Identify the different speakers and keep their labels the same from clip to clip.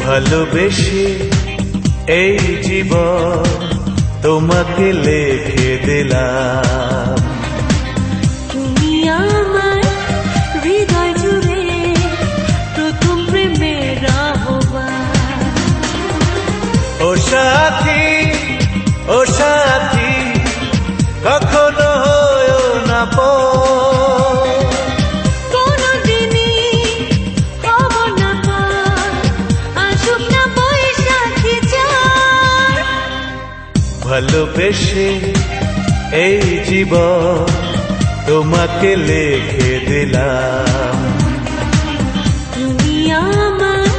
Speaker 1: ভালোবেসে এই জীবন তোমাকে লিখে দিলাম।
Speaker 2: তুমি আমার হৃদয় জুড়ে প্রথম প্রেমের আহ্বান।
Speaker 1: ও সাথী, ও সাথী, কখনো হয়ো না পর,
Speaker 2: কোনদিনই হব না পর, আসুক না বৈশাখী ঝড়।
Speaker 1: ভালোবেসে এই জীবন তোমাকে লিখে দিলাম।
Speaker 2: তুমি আমার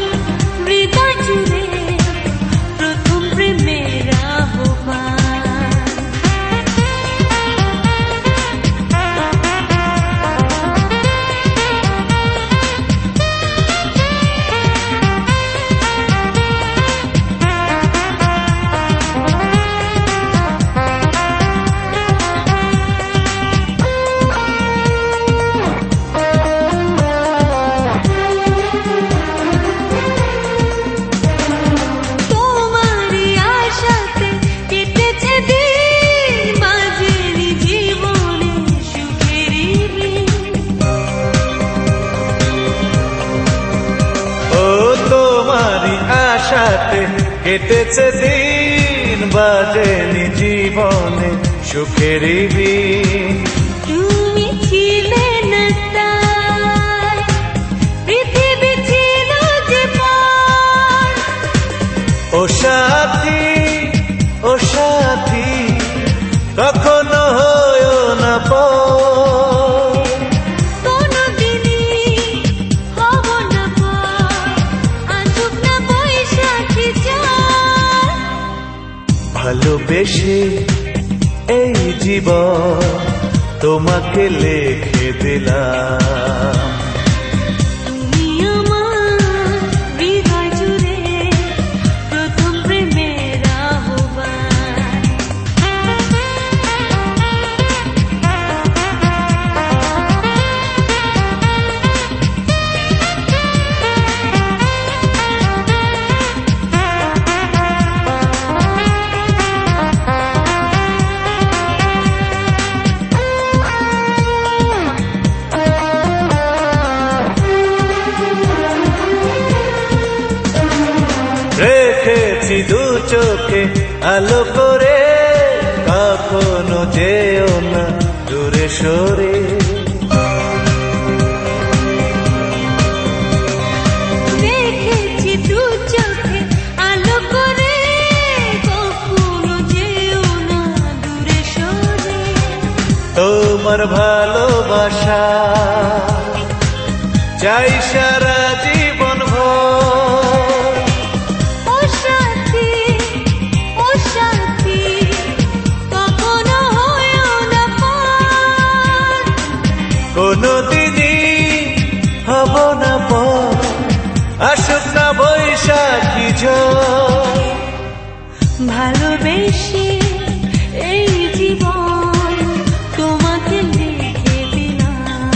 Speaker 2: হৃদয় জুড়ে প্রথম প্রেমের আহ্বান। তোমারই আশাতে কেটেছে দিন, বাজেনি জীবনে সুখেরই বিন।
Speaker 1: ও তোমারই আশাতে কেটেছে দিন, বাজেনি জীবনে সুখের বিন।
Speaker 2: তুমি ছিলে না তাই, পৃথিবী ছিল যে পার।
Speaker 1: ও সাথী, ও সাথী, কখনো হয়ো না পর,
Speaker 2: কোনদিনই হব না পর, আসুক না বৈশাখী ঝড়।
Speaker 1: ভালোবেসে এই জীবন তোমাকে লিখে দিলাম।
Speaker 2: তুমি আমার হৃদয় জুড়ে প্রথম প্রেমের আহ্বান।
Speaker 1: রেখেছি দু চোখে আলো করে, কখনো যেও না দূরে সরে।
Speaker 2: দেখেছি দু চোখে আলো করে, কখনো যেও না দূরে সরে।
Speaker 1: তোমার ভালোবাসা চাই সারা জীবন ভর।
Speaker 2: ও সাথী, ও সাথী, কখনো হয়ো না পর,
Speaker 1: কোনদিনই হব না পর, আসুক না বৈশাখী ঝড়।
Speaker 2: ভালোবেসে এই জীবন তোমাকে লিখে দিলাম।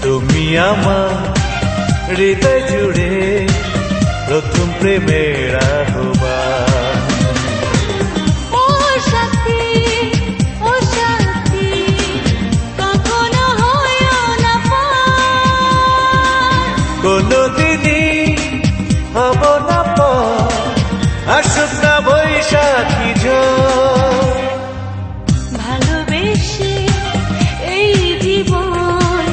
Speaker 1: তুমি আমার হৃদয় জুড়ে প্রথম প্রেমের আহ্বান।
Speaker 2: ও সাথী, ও সাথী, কখনো হয়ো না পর,
Speaker 1: কোনদিনই হব না পর, আসুক না বৈশাখী ঝড়।
Speaker 2: ভালোবেসে এই জীবন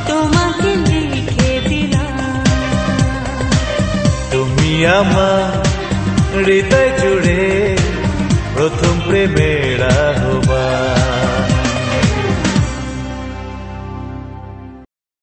Speaker 2: তোমাকে লিখে দিলাম।
Speaker 1: তুমি আমার হৃদয় জুড়ে প্রথম প্রেমের